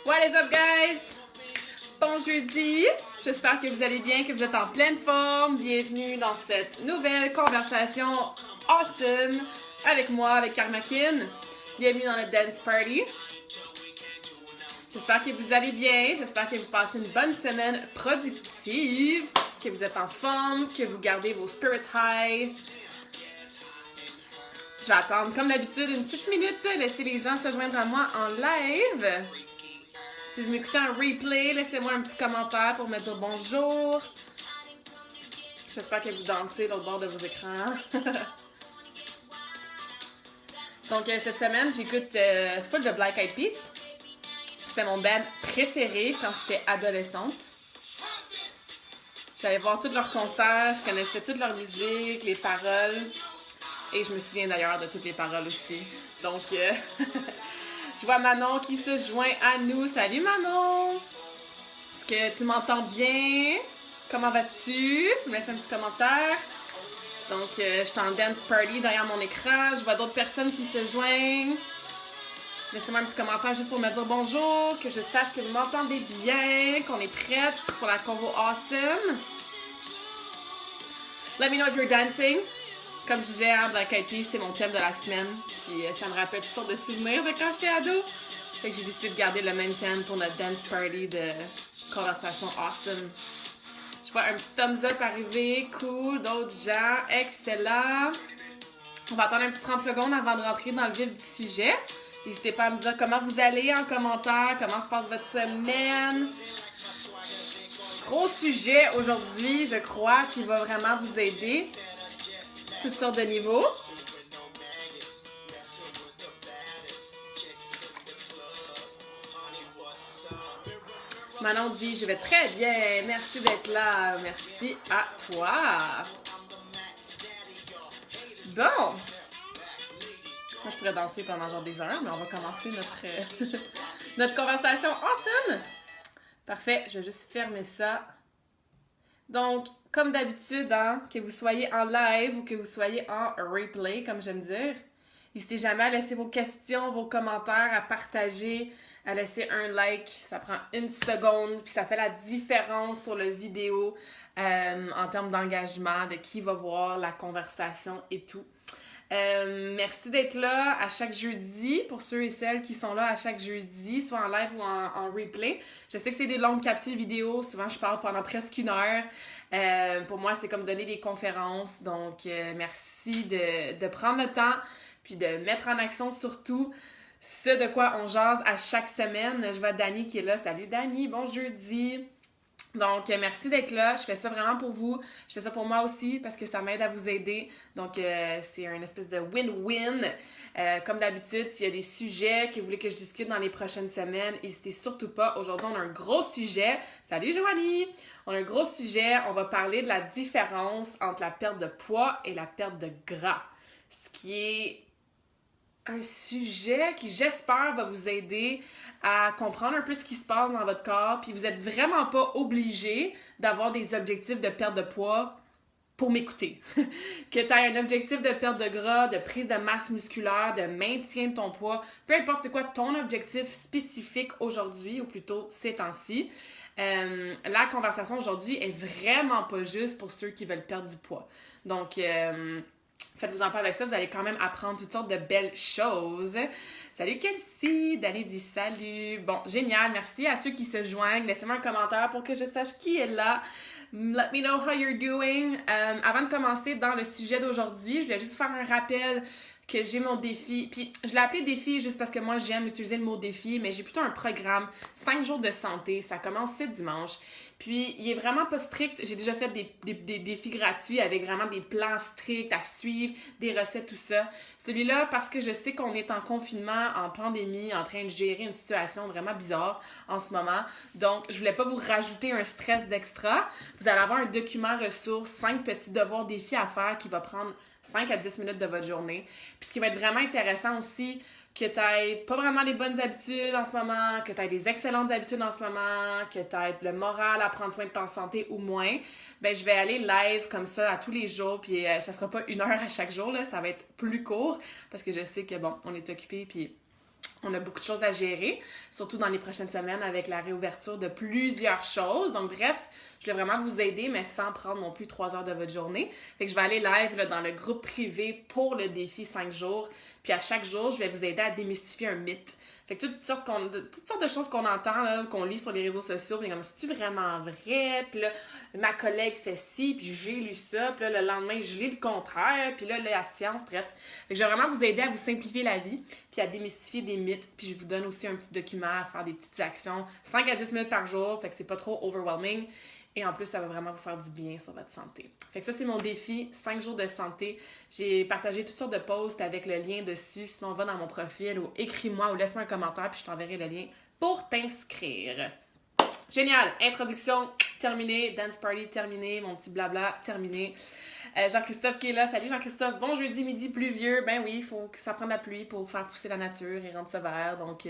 What is up, guys? Bon jeudi! J'espère que vous allez bien, que vous êtes en pleine forme. Bienvenue dans cette nouvelle conversation awesome avec moi, avec Karmakin. Bienvenue dans le Dance Party. J'espère que vous allez bien, j'espère que vous passez une bonne semaine productive, que vous êtes en forme, que vous gardez vos spirits high. Je vais attendre, comme d'habitude, une petite minute, laisser les gens se joindre à moi en live. Si vous m'écoutez en replay, laissez-moi un petit commentaire pour me dire bonjour. J'espère que vous dansez de l'autre bord de vos écrans. Donc, cette semaine, j'écoute full de Black Eyed Peas. C'était mon band préféré quand j'étais adolescente. J'allais voir tous leurs concerts, je connaissais toute leur musique, les paroles. Et je me souviens d'ailleurs de toutes les paroles aussi. Donc, je vois Manon qui se joint à nous. Salut Manon! Est-ce que tu m'entends bien? Comment vas-tu? Me laisse un petit commentaire. Donc, je suis en dance party derrière mon écran. Je vois d'autres personnes qui se joignent. Laissez-moi un petit commentaire juste pour me dire bonjour, que je sache que vous m'entendez bien, qu'on est prête pour la convo awesome. Let me know if you're dancing. Comme je disais, hein, Black Eyed Peas, c'est mon thème de la semaine. Puis ça me rappelle toutes sortes de souvenirs de quand j'étais ado. Fait que j'ai décidé de garder le même thème pour notre dance party de conversation awesome. Je vois un petit thumbs up arriver, cool, d'autres gens, excellent. On va attendre un petit 30 secondes avant de rentrer dans le vif du sujet. N'hésitez pas à me dire comment vous allez en commentaire, comment se passe votre semaine. Gros sujet aujourd'hui, je crois, qui va vraiment vous aider. Toutes sortes de niveaux. Manon dit, je vais très bien, merci d'être là, merci à toi. Bon. Moi, je pourrais danser pendant genre des heures, mais on va commencer notre conversation awesome! Parfait, je vais juste fermer ça. Donc, comme d'habitude, hein, que vous soyez en live ou que vous soyez en replay, comme j'aime dire, n'hésitez jamais à laisser vos questions, vos commentaires, à partager, à laisser un like. Ça prend une seconde, puis ça fait la différence sur le vidéo en termes d'engagement, de qui va voir la conversation et tout. Merci d'être là à chaque jeudi, pour ceux et celles qui sont là à chaque jeudi, soit en live ou en replay. Je sais que c'est des longues capsules vidéo, souvent je parle pendant presque une heure. Pour moi, c'est comme donner des conférences, donc merci de prendre le temps, puis de mettre en action surtout ce de quoi on jase à chaque semaine. Je vois Dani qui est là. Salut Dani, bon jeudi! Donc, merci d'être là. Je fais ça vraiment pour vous. Je fais ça pour moi aussi parce que ça m'aide à vous aider. Donc, c'est une espèce de win-win. Comme d'habitude, s'il y a des sujets que vous voulez que je discute dans les prochaines semaines, n'hésitez surtout pas. Aujourd'hui, on a un gros sujet. Salut Joanie! On a un gros sujet. On va parler de la différence entre la perte de poids et la perte de gras. Ce qui est un sujet qui, j'espère, va vous aider à comprendre un peu ce qui se passe dans votre corps, puis vous n'êtes vraiment pas obligé d'avoir des objectifs de perte de poids pour m'écouter. Que tu aies un objectif de perte de gras, de prise de masse musculaire, de maintien de ton poids, peu importe c'est quoi ton objectif spécifique aujourd'hui, ou plutôt ces temps-ci. La conversation aujourd'hui est vraiment pas juste pour ceux qui veulent perdre du poids. Donc, faites-vous en pas avec ça, vous allez quand même apprendre toutes sortes de belles choses. Salut Kelsey, Dani dit salut. Bon, génial, merci à ceux qui se joignent. Laissez-moi un commentaire pour que je sache qui est là. Let me know how you're doing. Avant de commencer dans le sujet d'aujourd'hui, je voulais juste faire un rappel que j'ai mon défi. Puis je l'ai appelé défi juste parce que moi j'aime utiliser le mot défi, mais j'ai plutôt un programme 5 jours de santé. Ça commence ce dimanche. Puis il est vraiment pas strict. J'ai déjà fait des défis gratuits avec vraiment des plans stricts à suivre, des recettes, tout ça. Celui-là, parce que je sais qu'on est en confinement, en pandémie, en train de gérer une situation vraiment bizarre en ce moment. Donc, je voulais pas vous rajouter un stress d'extra. Vous allez avoir un document ressources, 5 petits devoirs défis à faire qui va prendre 5 à 10 minutes de votre journée. Puis ce qui va être vraiment intéressant aussi, que tu n'aies pas vraiment les bonnes habitudes en ce moment, que tu aies des excellentes habitudes en ce moment, que tu aies le moral à prendre soin de ta santé ou moins, ben je vais aller live comme ça à tous les jours, puis ça sera pas 1 heure à chaque jour, là, ça va être plus court, parce que je sais que, bon, on est occupé, puis On a beaucoup de choses à gérer, surtout dans les prochaines semaines avec la réouverture de plusieurs choses. Donc bref, je voulais vraiment vous aider, mais sans prendre non plus 3 heures de votre journée. Fait que je vais aller live là, dans le groupe privé pour le défi 5 jours. Puis à chaque jour, je vais vous aider à démystifier un mythe. Fait que toutes sortes de choses qu'on entend, là, qu'on lit sur les réseaux sociaux, puis comme, c'est-tu vraiment vrai? Puis là, ma collègue fait ci, puis j'ai lu ça, puis là, le lendemain, je lis le contraire, puis là, la science, bref. Fait que je vais vraiment vous aider à vous simplifier la vie, puis à démystifier des mythes, puis je vous donne aussi un petit document à faire des petites actions, 5 à 10 minutes par jour, fait que c'est pas trop overwhelming. Et en plus, ça va vraiment vous faire du bien sur votre santé. Fait que ça, c'est mon défi, 5 jours de santé. J'ai partagé toutes sortes de posts avec le lien dessus. Sinon, va dans mon profil ou écris-moi ou laisse-moi un commentaire puis je t'enverrai le lien pour t'inscrire. Génial! Introduction terminée, dance party terminé, mon petit blabla terminé. Jean-Christophe qui est là. Salut Jean-Christophe. Bon jeudi midi pluvieux. Ben oui, il faut que ça prenne la pluie pour faire pousser la nature et rendre ça vert. Donc,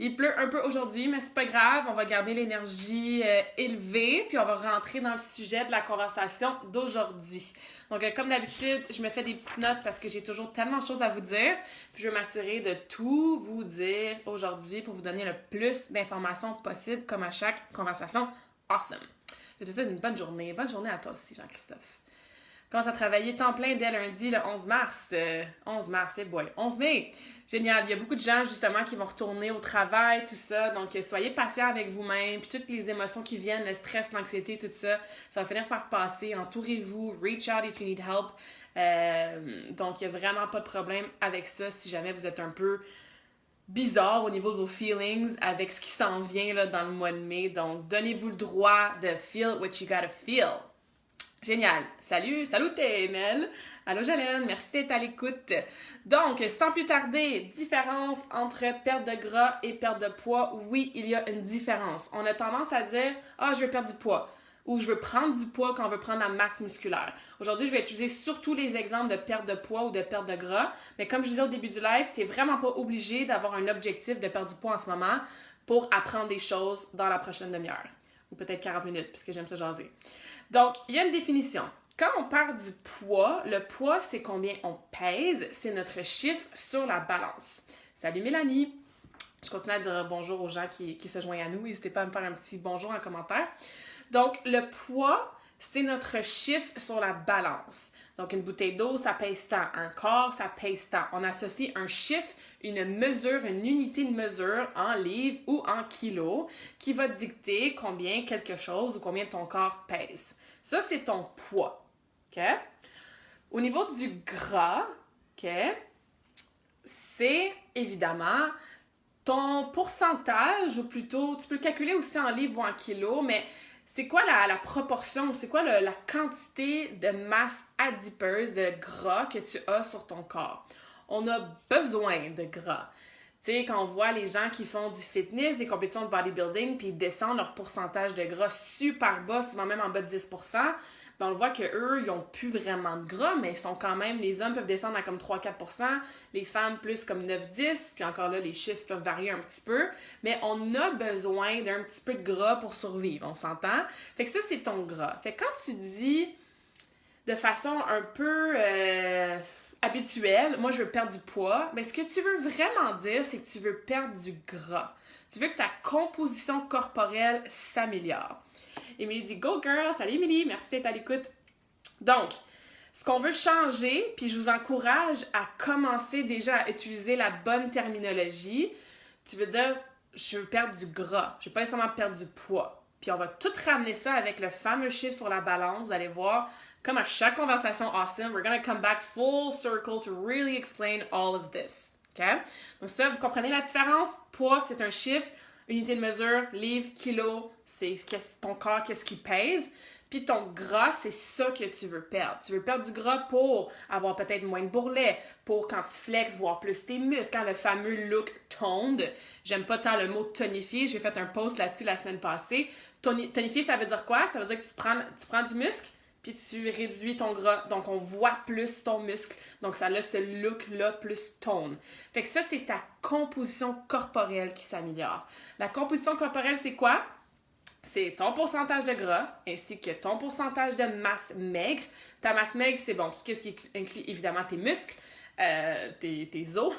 il pleut un peu aujourd'hui, mais c'est pas grave. On va garder l'énergie élevée. Puis on va rentrer dans le sujet de la conversation d'aujourd'hui. Donc, comme d'habitude, je me fais des petites notes parce que j'ai toujours tellement de choses à vous dire. Puis je veux m'assurer de tout vous dire aujourd'hui pour vous donner le plus d'informations possible, comme à chaque conversation. Awesome! Je te souhaite une bonne journée. Bonne journée à toi aussi, Jean-Christophe. Commence à travailler temps plein dès lundi, le 11 mars. 11 mars, c'est boy. 11 mai. Génial. Il y a beaucoup de gens, justement, qui vont retourner au travail, tout ça. Donc, soyez patient avec vous-même. Puis toutes les émotions qui viennent, le stress, l'anxiété, tout ça, ça va finir par passer. Entourez-vous. Reach out if you need help. Donc, il n'y a vraiment pas de problème avec ça si jamais vous êtes un peu bizarre au niveau de vos feelings avec ce qui s'en vient là, dans le mois de mai. Donc, donnez-vous le droit de feel what you gotta feel. Génial! Salut Mel! Allô Jolene, merci d'être à l'écoute. Donc, sans plus tarder, différence entre perte de gras et perte de poids. Oui, il y a une différence. On a tendance à dire « Ah, je veux perdre du poids » ou « Je veux prendre du poids quand on veut prendre la masse musculaire ». Aujourd'hui, je vais utiliser surtout les exemples de perte de poids ou de perte de gras. Mais comme je disais au début du live, tu n'es vraiment pas obligé d'avoir un objectif de perdre du poids en ce moment pour apprendre des choses dans la prochaine demi-heure. Ou peut-être 40 minutes, puisque j'aime ça jaser. Donc, il y a une définition. Quand on perd du poids, le poids, c'est combien on pèse, c'est notre chiffre sur la balance. Salut Mélanie! Je continue à dire bonjour aux gens qui se joignent à nous. N'hésitez pas à me faire un petit bonjour en commentaire. Donc, le poids, c'est notre chiffre sur la balance. Donc, une bouteille d'eau, ça pèse tant. Un corps, ça pèse tant. On associe un chiffre, une mesure, une unité de mesure en livres ou en kilos qui va dicter combien quelque chose ou combien ton corps pèse. Ça, c'est ton poids. OK? Au niveau du gras, OK, c'est évidemment ton pourcentage, ou plutôt, tu peux le calculer aussi en livres ou en kilos, mais c'est quoi la proportion, c'est quoi la quantité de masse adipeuse, de gras que tu as sur ton corps? On a besoin de gras. Tu sais, quand on voit les gens qui font du fitness, des compétitions de bodybuilding, puis ils descendent leur pourcentage de gras super bas, souvent même en bas de 10%, ben on le voit qu'eux, ils n'ont plus vraiment de gras, mais ils sont quand même, les hommes peuvent descendre à comme 3-4%, les femmes plus comme 9-10%, puis encore là, les chiffres peuvent varier un petit peu, mais on a besoin d'un petit peu de gras pour survivre, on s'entend? Fait que ça, c'est ton gras. Fait que quand tu dis de façon un peu habituelle, moi, je veux perdre du poids, mais ce que tu veux vraiment dire, c'est que tu veux perdre du gras. Tu veux que ta composition corporelle s'améliore. Émilie dit « Go girl! » Salut Émilie, merci d'être à l'écoute. Donc, ce qu'on veut changer, puis je vous encourage à commencer déjà à utiliser la bonne terminologie. Tu veux dire « Je veux perdre du gras, je veux pas nécessairement perdre du poids. » Puis on va tout ramener ça avec le fameux chiffre sur la balance. Vous allez voir, comme à chaque conversation awesome, we're gonna come back full circle to really explain all of this. OK? Donc ça, vous comprenez la différence? Poids, c'est un chiffre. Unité de mesure, livre, kilo, c'est ton corps, qu'est-ce qui pèse. Puis ton gras, c'est ça que tu veux perdre. Tu veux perdre du gras pour avoir peut-être moins de bourrelets, pour quand tu flexes, voir plus tes muscles, quand le fameux look toned. J'aime pas tant le mot tonifié, j'ai fait un post là-dessus la semaine passée. Tonifié, ça veut dire quoi? Ça veut dire que tu prends du muscle, puis tu réduis ton gras, donc on voit plus ton muscle, donc ça a ce look-là plus tone. Fait que ça, c'est ta composition corporelle qui s'améliore. La composition corporelle, c'est quoi? C'est ton pourcentage de gras, ainsi que ton pourcentage de masse maigre. Ta masse maigre, c'est bon, tout ce qui inclut évidemment tes muscles, tes os,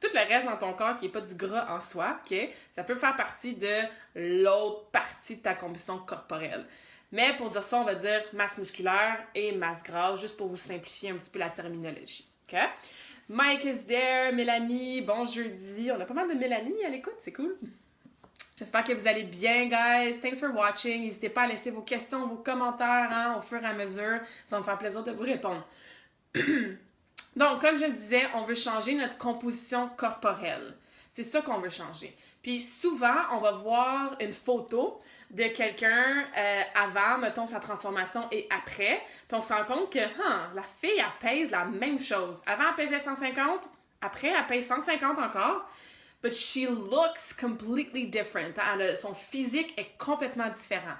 tout le reste dans ton corps qui n'est pas du gras en soi, ok? Ça peut faire partie de l'autre partie de ta composition corporelle. Mais pour dire ça, on va dire masse musculaire et masse grasse, juste pour vous simplifier un petit peu la terminologie, ok? Mike is there, Mélanie, bon jeudi. On a pas mal de Mélanie à l'écoute, c'est cool. J'espère que vous allez bien, guys. Thanks for watching. N'hésitez pas à laisser vos questions, vos commentaires au fur et à mesure. Ça va me faire plaisir de vous répondre. Donc, comme je le disais, on veut changer notre composition corporelle. C'est ça qu'on veut changer. Puis souvent, on va voir une photo de quelqu'un avant, mettons, sa transformation et après. Puis on se rend compte que la fille, elle pèse la même chose. Avant, elle pesait 150. Après, elle pèse 150 encore. But she looks completely different. Son physique est complètement différent.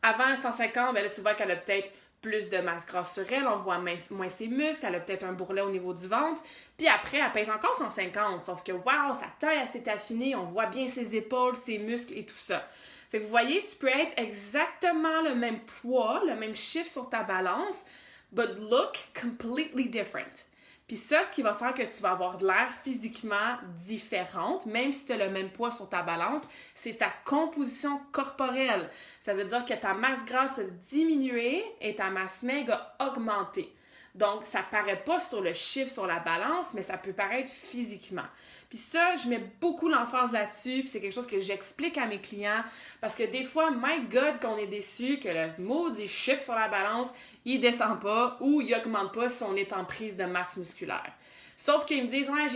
Avant 150, ben là, tu vois qu'elle a peut-être plus de masse grasse sur elle, on voit moins ses muscles, elle a peut-être un bourrelet au niveau du ventre. Puis après, elle pèse encore 150, sauf que wow, sa taille, elle s'est affinée, on voit bien ses épaules, ses muscles et tout ça. Fait que vous voyez, tu peux être exactement le même poids, le même chiffre sur ta balance, but look completely different. Puis ça, ce qui va faire que tu vas avoir de l'air physiquement différente, même si tu as le même poids sur ta balance, c'est ta composition corporelle. Ça veut dire que ta masse grasse a diminué et ta masse maigre a augmenté. Donc, ça paraît pas sur le chiffre, sur la balance, mais ça peut paraître physiquement. Puis ça, je mets beaucoup l'emphase là-dessus, puis c'est quelque chose que j'explique à mes clients, parce que des fois, my God, qu'on est déçu que le maudit chiffre sur la balance, il descend pas ou il augmente pas si on est en prise de masse musculaire. Sauf qu'ils me disent, ouais,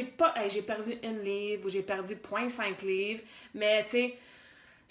j'ai perdu 1 livre ou j'ai perdu 0,5 livres, mais tu sais,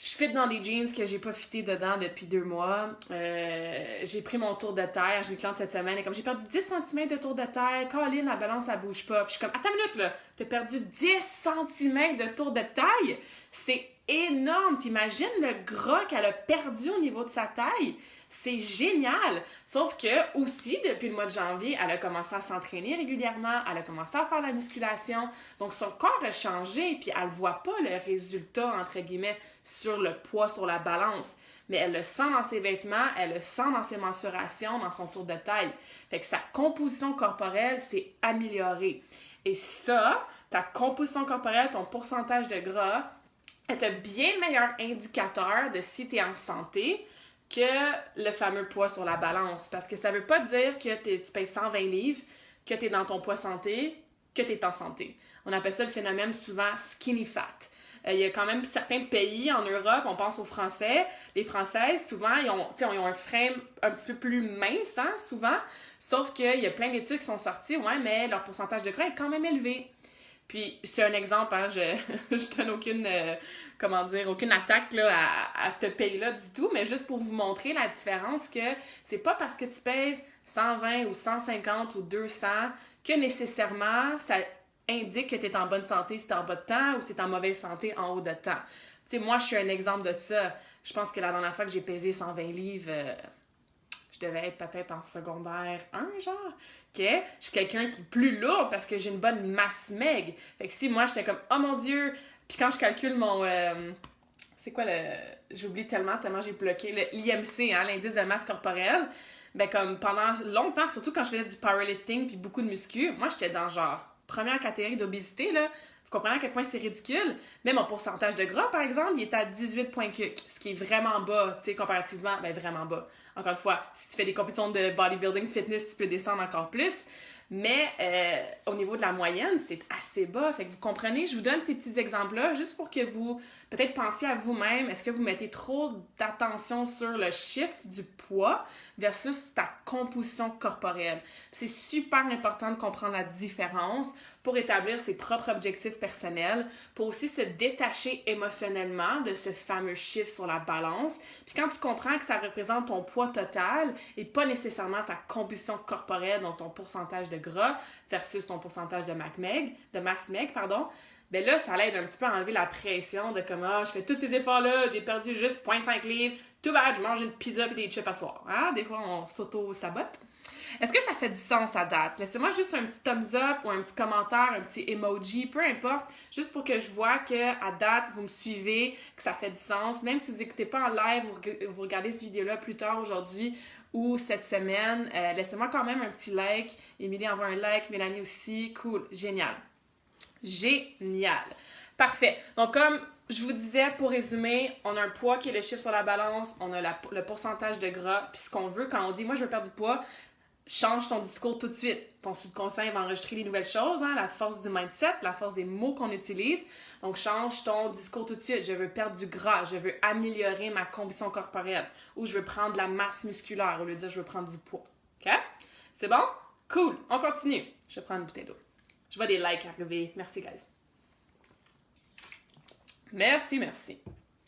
je fit dans des jeans que j'ai pas fité dedans depuis 2 mois. J'ai pris mon tour de taille. J'ai une cliente cette semaine et comme j'ai perdu 10 cm de tour de taille, Caroline, la balance, elle bouge pas. Puis je suis comme, attends une minute là, t'as perdu 10 cm de tour de taille? C'est énorme. T'imagines le gras qu'elle a perdu au niveau de sa taille? C'est génial! Sauf que, aussi, depuis le mois de janvier, elle a commencé à s'entraîner régulièrement, elle a commencé à faire la musculation, donc son corps a changé, puis elle voit pas le résultat, entre guillemets, sur le poids, sur la balance, mais elle le sent dans ses vêtements, elle le sent dans ses mensurations, dans son tour de taille. Fait que sa composition corporelle s'est améliorée. Et ça, ta composition corporelle, ton pourcentage de gras, est un bien meilleur indicateur de si tu es en santé que le fameux poids sur la balance. Parce que ça veut pas dire que tu pèses 120 livres, que tu es dans ton poids santé, que tu es en santé. On appelle ça le phénomène souvent skinny fat. Il y a quand même certains pays en Europe, on pense aux Français. Les Françaises, souvent, ils ont un frame un petit peu plus mince, hein, souvent. Sauf qu'il y a plein d'études qui sont sorties, ouais, mais leur pourcentage de gras est quand même élevé. Puis, c'est un exemple, hein, je donne aucune attaque là, à ce pays-là du tout, mais juste pour vous montrer la différence que c'est pas parce que tu pèses 120 ou 150 ou 200 que nécessairement ça indique que tu es en bonne santé si tu es en bas de temps ou si tu es en mauvaise santé en haut de temps. Tu sais, moi, je suis un exemple de ça. Je pense que la dernière fois que j'ai pesé 120 livres, je devais être peut-être en secondaire 1, genre. OK? Je suis quelqu'un qui est plus lourd parce que j'ai une bonne masse maigre. Fait que si moi, j'étais comme, oh mon Dieu! Puis quand je calcule mon... c'est quoi le... J'oublie tellement j'ai bloqué. L'IMC, hein, l'indice de masse corporelle. Ben comme pendant longtemps, surtout quand je faisais du powerlifting puis beaucoup de muscu, moi, j'étais dans genre première catégorie d'obésité, là. Vous comprenez à quel point c'est ridicule? Mais mon pourcentage de gras, par exemple, il est à 18 points QQ, ce qui est vraiment bas, tu sais, comparativement, ben vraiment bas. Encore une fois, si tu fais des compétitions de bodybuilding, fitness, tu peux descendre encore plus. Mais au niveau de la moyenne, c'est assez bas. Fait que vous comprenez, je vous donne ces petits exemples-là juste pour que vous, peut-être, pensiez à vous-même. Est-ce que vous mettez trop d'attention sur le chiffre du poids versus ta composition corporelle? C'est super important de comprendre la différence pour établir ses propres objectifs personnels, pour aussi se détacher émotionnellement de ce fameux chiffre sur la balance. Puis quand tu comprends que ça représente ton poids total et pas nécessairement ta composition corporelle, donc ton pourcentage de gras versus ton pourcentage de masse maigre, ben là, ça l'aide un petit peu à enlever la pression de comme, je fais tous ces efforts-là, j'ai perdu juste 0,5 livres, tout bad, je mange une pizza et des chips à soir. Hein? Des fois, on s'auto-sabote. Est-ce que ça fait du sens à date? Laissez-moi juste un petit thumbs up ou un petit commentaire, un petit emoji, peu importe, juste pour que je vois qu'à date, vous me suivez, que ça fait du sens. Même si vous n'écoutez pas en live, vous regardez cette vidéo-là plus tard aujourd'hui ou cette semaine, laissez-moi quand même un petit like. Émilie envoie un like, Mélanie aussi. Cool, génial. Génial. Parfait. Donc, comme je vous disais, pour résumer, on a un poids qui est le chiffre sur la balance, on a le pourcentage de gras, puis ce qu'on veut quand on dit « moi, je veux perdre du poids », change ton discours tout de suite. Ton subconscient va enregistrer les nouvelles choses, hein, la force du mindset, la force des mots qu'on utilise. Donc, change ton discours tout de suite. Je veux perdre du gras, je veux améliorer ma condition corporelle, ou je veux prendre de la masse musculaire, au lieu de dire je veux prendre du poids. OK? C'est bon? Cool. On continue. Je vais prendre une bouteille d'eau. Je vois des likes arriver. Merci, guys. Merci, merci.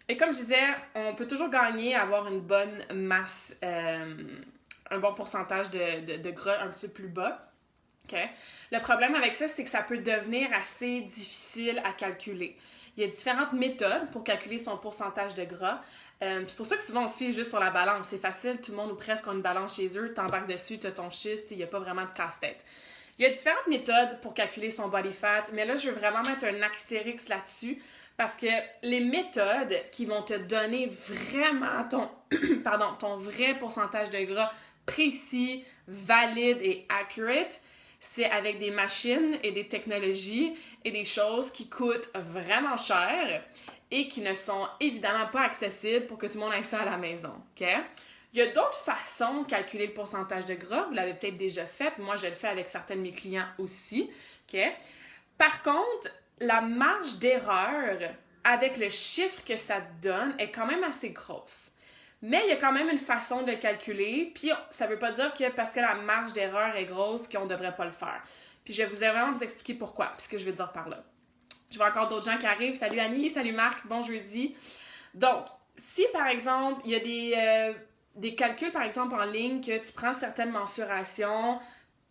Et comme je disais, on peut toujours gagner, avoir une bonne masse, un bon pourcentage de gras un petit peu plus bas. Okay? Le problème avec ça, c'est que ça peut devenir assez difficile à calculer. Il y a différentes méthodes pour calculer son pourcentage de gras. C'est pour ça que souvent on se fie juste sur la balance. C'est facile, tout le monde ou presque a une balance chez eux, t'embarques dessus, t'as ton chiffre, il n'y a pas vraiment de casse-tête. Il y a différentes méthodes pour calculer son body fat, mais là, je veux vraiment mettre un astérix là-dessus parce que les méthodes qui vont te donner vraiment ton vrai pourcentage de gras précis, valide et accurate, c'est avec des machines et des technologies et des choses qui coûtent vraiment cher et qui ne sont évidemment pas accessibles pour que tout le monde ait ça à la maison. Okay? Il y a d'autres façons de calculer le pourcentage de gras. Vous l'avez peut-être déjà fait. Moi, je le fais avec certains de mes clients aussi. Okay? Par contre, la marge d'erreur avec le chiffre que ça te donne est quand même assez grosse. Mais il y a quand même une façon de le calculer. Puis ça ne veut pas dire que parce que la marge d'erreur est grosse qu'on ne devrait pas le faire. Puis je vais vraiment vous expliquer pourquoi, puis ce que je veux dire par là. Je vois encore d'autres gens qui arrivent. Salut Annie, salut Marc, bon jeudi. Donc, si par exemple, il y a des calculs, par exemple, en ligne, que tu prends certaines mensurations,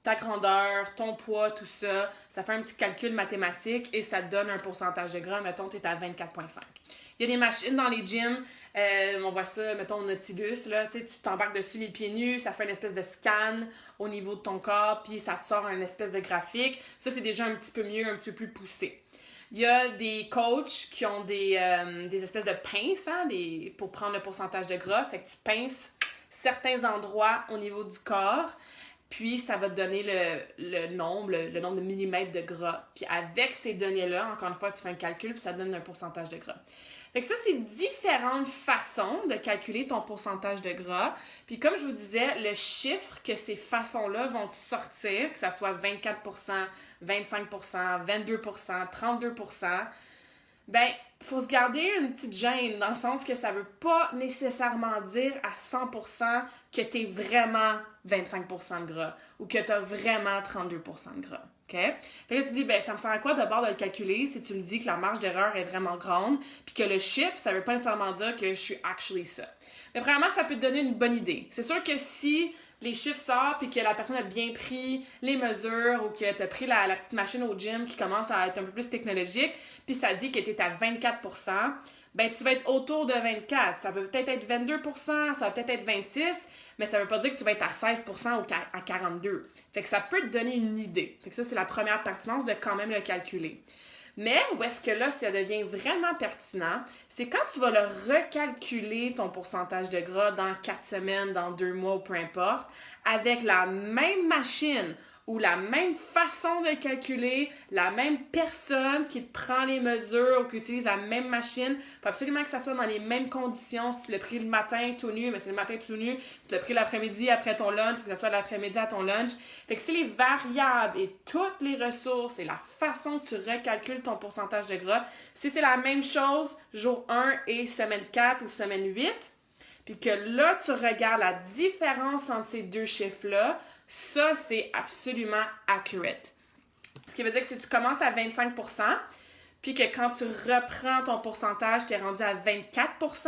ta grandeur, ton poids, tout ça, ça fait un petit calcul mathématique et ça te donne un pourcentage de gras. Mettons, tu es à 24,5. Il y a des machines dans les gyms, on voit ça, mettons, Nautilus, là, tu t'embarques dessus les pieds nus, ça fait une espèce de scan au niveau de ton corps, puis ça te sort une espèce de graphique. Ça, c'est déjà un petit peu mieux, un petit peu plus poussé. Il y a des coachs qui ont des espèces de pinces hein, pour prendre le pourcentage de gras. Fait que tu pinces certains endroits au niveau du corps, puis ça va te donner le nombre de millimètres de gras. Puis avec ces données-là, encore une fois, tu fais un calcul, puis ça te donne un pourcentage de gras. Fait que ça, c'est différentes façons de calculer ton pourcentage de gras. Puis comme je vous disais, le chiffre que ces façons-là vont te sortir, que ça soit 24%, 25%, 22%, 32%, ben, il faut se garder une petite gêne dans le sens que ça veut pas nécessairement dire à 100% que tu es vraiment 25% de gras ou que tu as vraiment 32% de gras. OK? Fait que là, tu dis, ben, ça me sert à quoi d'abord de le calculer si tu me dis que la marge d'erreur est vraiment grande puis que le chiffre, ça veut pas nécessairement dire que je suis actually ça. Mais premièrement, ça peut te donner une bonne idée. C'est sûr que si les chiffres sortent puis que la personne a bien pris les mesures ou que tu as pris la petite machine au gym qui commence à être un peu plus technologique puis ça dit que tu es à 24%, ben tu vas être autour de 24%. Ça peut peut-être être 22%, ça va peut-être être 26%, mais ça veut pas dire que tu vas être à 16% ou à 42%. Fait que ça peut te donner une idée. Fait que ça, c'est la première pertinence de quand même le calculer. Mais où est-ce que là, ça devient vraiment pertinent, c'est quand tu vas le recalculer, ton pourcentage de gras, dans 4 semaines, dans 2 mois ou peu importe, avec la même machine ou la même façon de calculer, la même personne qui te prend les mesures ou qui utilise la même machine. Il faut absolument que ça soit dans les mêmes conditions. Si tu l'as pris le matin tout nu, mais c'est le matin tout nu. Si tu l'as pris l'après-midi après ton lunch, il faut que ça soit l'après-midi à ton lunch. Fait que si les variables et toutes les ressources et la façon que tu recalcules ton pourcentage de gras, si c'est la même chose jour 1 et semaine 4 ou semaine 8, puis que là, tu regardes la différence entre ces deux chiffres-là, ça, c'est absolument accurate. Ce qui veut dire que si tu commences à 25%, puis que quand tu reprends ton pourcentage, tu es rendu à 24%,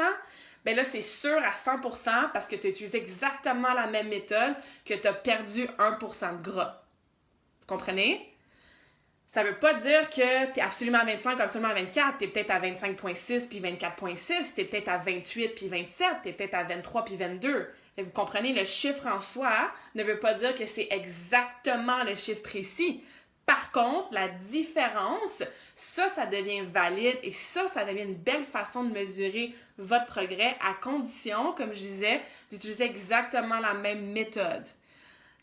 bien là, c'est sûr à 100% parce que tu as utilisé exactement la même méthode que tu as perdu 1% de gras. Vous comprenez? Ça ne veut pas dire que tu es absolument à 25 absolument à 24. Tu es peut-être à 25,6 puis 24,6. Tu es peut-être à 28 puis 27. Tu es peut-être à 23 puis 22. Et vous comprenez, le chiffre en soi ne veut pas dire que c'est exactement le chiffre précis. Par contre, la différence, ça devient valide et ça devient une belle façon de mesurer votre progrès à condition, comme je disais, d'utiliser exactement la même méthode.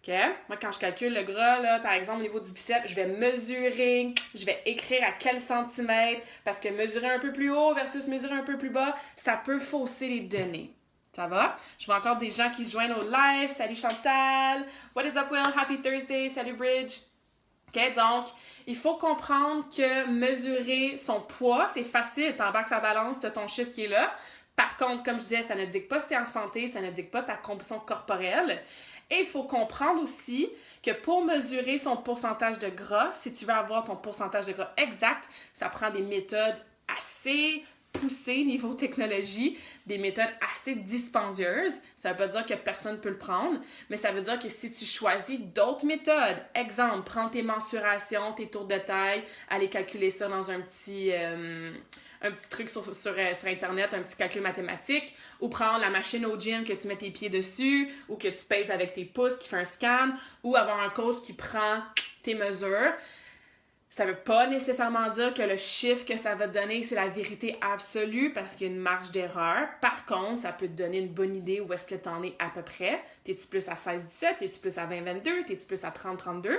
OK? Moi, quand je calcule le gras, là, par exemple, au niveau du biceps, je vais mesurer, je vais écrire à quel centimètre, parce que mesurer un peu plus haut versus mesurer un peu plus bas, ça peut fausser les données. Ça va? Je vois encore des gens qui se joignent au live. Salut Chantal! What is up, Will? Happy Thursday! Salut Bridge! OK? Donc, il faut comprendre que mesurer son poids, c'est facile. T'embarques sa balance, t'as ton chiffre qui est là. Par contre, comme je disais, ça ne dit pas si t'es en santé, ça ne dit pas ta composition corporelle. Et il faut comprendre aussi que pour mesurer son pourcentage de gras, si tu veux avoir ton pourcentage de gras exact, ça prend des méthodes assez poussées niveau technologie, des méthodes assez dispendieuses. Ça ne veut pas dire que personne ne peut le prendre, mais ça veut dire que si tu choisis d'autres méthodes, exemple, prendre tes mensurations, tes tours de taille, aller calculer ça dans un petit truc sur Internet, un petit calcul mathématique, ou prendre la machine au gym que tu mets tes pieds dessus, ou que tu pèses avec tes pouces qui fait un scan, ou avoir un coach qui prend tes mesures. Ça ne veut pas nécessairement dire que le chiffre que ça va te donner, c'est la vérité absolue parce qu'il y a une marge d'erreur. Par contre, ça peut te donner une bonne idée où est-ce que tu en es à peu près. T'es-tu plus à 16-17? T'es-tu plus à 20-22? T'es-tu plus à 30-32?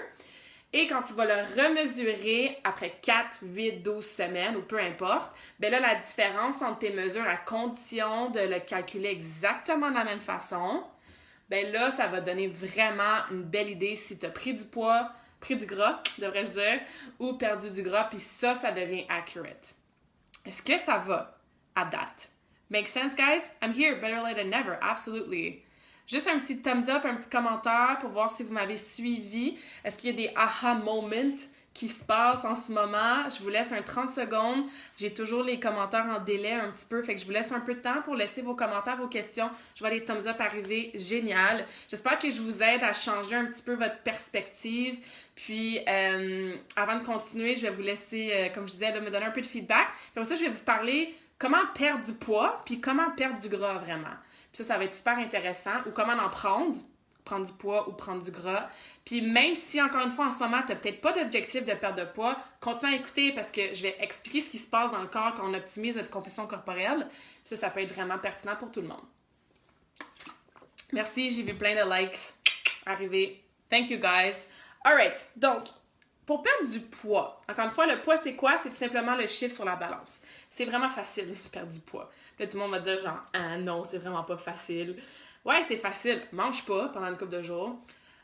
Et quand tu vas le remesurer après 4, 8, 12 semaines ou peu importe, ben là, la différence entre tes mesures à condition de le calculer exactement de la même façon, ben là, ça va donner vraiment une belle idée si tu as pris du poids, pris du gras, devrais-je dire, ou perdu du gras, puis ça devient accurate. Est-ce que ça va à date? Make sense, guys? I'm here, better late than never, absolutely. Juste un petit thumbs up, un petit commentaire pour voir si vous m'avez suivi. Est-ce qu'il y a des aha moments qui se passent en ce moment? Je vous laisse un 30 secondes. J'ai toujours les commentaires en délai un petit peu, fait que je vous laisse un peu de temps pour laisser vos commentaires, vos questions. Je vois les thumbs up arriver. Génial. J'espère que je vous aide à changer un petit peu votre perspective. Puis, avant de continuer, je vais vous laisser, comme je disais, me donner un peu de feedback. Puis pour ça, je vais vous parler comment perdre du poids, puis comment perdre du gras vraiment. Puis ça va être super intéressant. Ou comment en prendre du poids ou prendre du gras. Puis même si, encore une fois, en ce moment, tu n'as peut-être pas d'objectif de perte de poids, continue à écouter parce que je vais expliquer ce qui se passe dans le corps quand on optimise notre composition corporelle. Puis ça peut être vraiment pertinent pour tout le monde. Merci, j'ai vu plein de likes arriver. Thank you, guys. Alright, donc, pour perdre du poids, encore une fois, le poids, c'est quoi? C'est tout simplement le chiffre sur la balance. C'est vraiment facile de perdre du poids. Puis là, tout le monde va dire genre, ah non, c'est vraiment pas facile. Ouais, c'est facile. Mange pas pendant une couple de jours.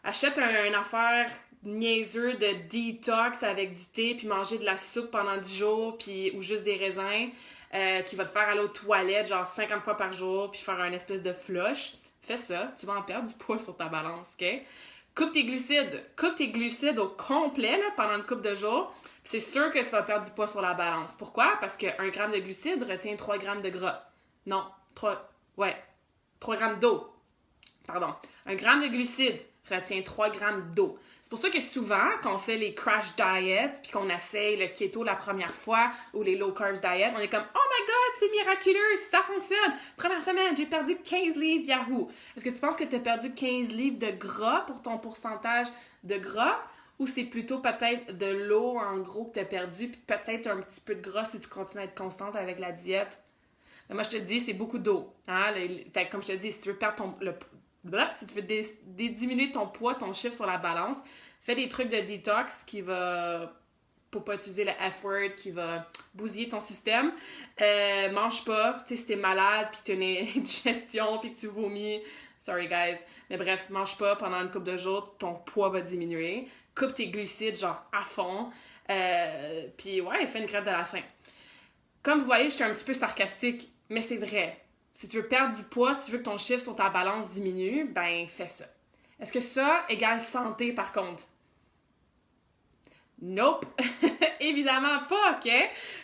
Achète une affaire niaiseux de detox avec du thé, puis manger de la soupe pendant 10 jours, puis, ou juste des raisins, qui va te faire aller aux toilettes genre 50 fois par jour, puis faire un espèce de flush. Fais ça, tu vas en perdre du poids sur ta balance, OK? Coupe tes glucides. Coupe tes glucides au complet là, pendant une couple de jours. C'est sûr que tu vas perdre du poids sur la balance. Pourquoi? Parce que 1 gramme de glucides retient 3 grammes de gras. Non, 3 grammes d'eau. Pardon. 1 gramme de glucides retient 3 grammes d'eau. C'est pour ça que souvent, quand on fait les crash diets, puis qu'on essaye le keto la première fois, ou les low carbs diet, on est comme « Oh my God, c'est miraculeux, ça fonctionne! Première semaine, j'ai perdu 15 livres, Yahoo! » Est-ce que tu penses que tu as perdu 15 livres de gras pour ton pourcentage de gras? Ou c'est plutôt peut-être de l'eau, en gros, que tu as perdu, puis peut-être un petit peu de gras si tu continues à être constante avec la diète? Mais moi, je te dis, c'est beaucoup d'eau. Hein? Fait, comme je te dis, si tu veux perdre si tu veux diminuer ton poids, ton chiffre sur la balance, fais des trucs de détox qui va, pour pas utiliser le F-word, qui va bousiller ton système. Mange pas, tu sais, si t'es malade, puis t'as une indigestion, puis que tu vomis. Sorry, guys. Mais bref, mange pas pendant une couple de jours, ton poids va diminuer. Coupe tes glucides, genre, à fond. Puis ouais, fais une grève de la faim. Comme vous voyez, je suis un petit peu sarcastique, mais c'est vrai. Si tu veux perdre du poids, tu veux que ton chiffre sur ta balance diminue, ben fais ça. Est-ce que ça égale santé par contre? Nope! Évidemment pas, OK?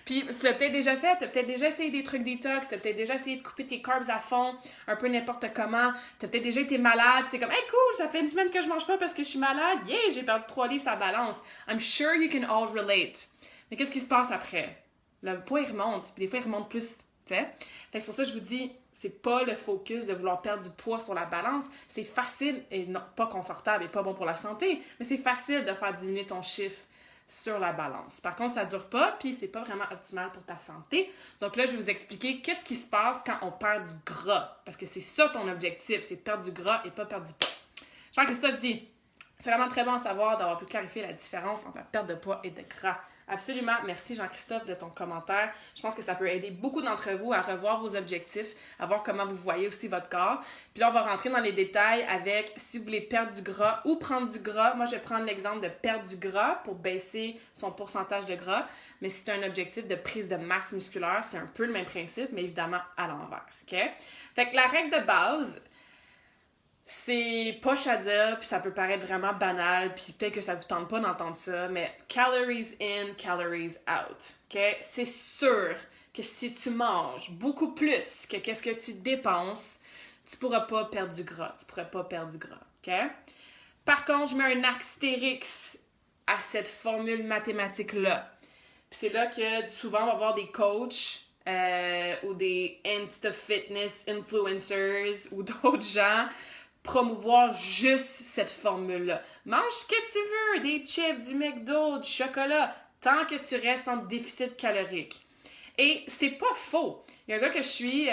Puis tu l'as peut-être déjà fait, tu as peut-être déjà essayé des trucs détox, tu as peut-être déjà essayé de couper tes carbs à fond, un peu n'importe comment, tu as peut-être déjà été malade, c'est comme « Hey cool, ça fait une semaine que je mange pas parce que je suis malade, yeah, j'ai perdu 3 livres sa balance. » I'm sure you can all relate. Mais qu'est-ce qui se passe après? Le poids, il remonte, puis des fois, il remonte plus, tu sais? Fait que c'est pour ça que je vous dis, c'est pas le focus de vouloir perdre du poids sur la balance. C'est facile, et non, pas confortable et pas bon pour la santé, mais c'est facile de faire diminuer ton chiffre sur la balance. Par contre, ça ne dure pas, puis c'est pas vraiment optimal pour ta santé. Donc là, je vais vous expliquer qu'est-ce qui se passe quand on perd du gras. Parce que c'est ça ton objectif, c'est de perdre du gras et pas perdre du poids. Jean-Christophe dit, c'est vraiment très bon à savoir d'avoir pu clarifier la différence entre la perte de poids et de gras. Absolument. Merci Jean-Christophe de ton commentaire. Je pense que ça peut aider beaucoup d'entre vous à revoir vos objectifs, à voir comment vous voyez aussi votre corps. Puis là, on va rentrer dans les détails avec si vous voulez perdre du gras ou prendre du gras. Moi, je vais prendre l'exemple de perdre du gras pour baisser son pourcentage de gras. Mais si tu as un objectif de prise de masse musculaire, c'est un peu le même principe, mais évidemment à l'envers. OK? Fait que la règle de base, c'est poche à dire, puis ça peut paraître vraiment banal, puis peut-être que ça vous tente pas d'entendre ça, mais calories in, calories out, OK? C'est sûr que si tu manges beaucoup plus que qu'est-ce que tu dépenses, tu pourras pas perdre du gras, OK? Par contre, je mets un astérix à cette formule mathématique-là. Puis c'est là que souvent, on va voir des coachs ou des Insta Fitness influencers ou d'autres gens promouvoir juste cette formule-là. Mange ce que tu veux, des chips, du McDo, du chocolat, tant que tu restes en déficit calorique. Et c'est pas faux. Il y a un gars que je suis,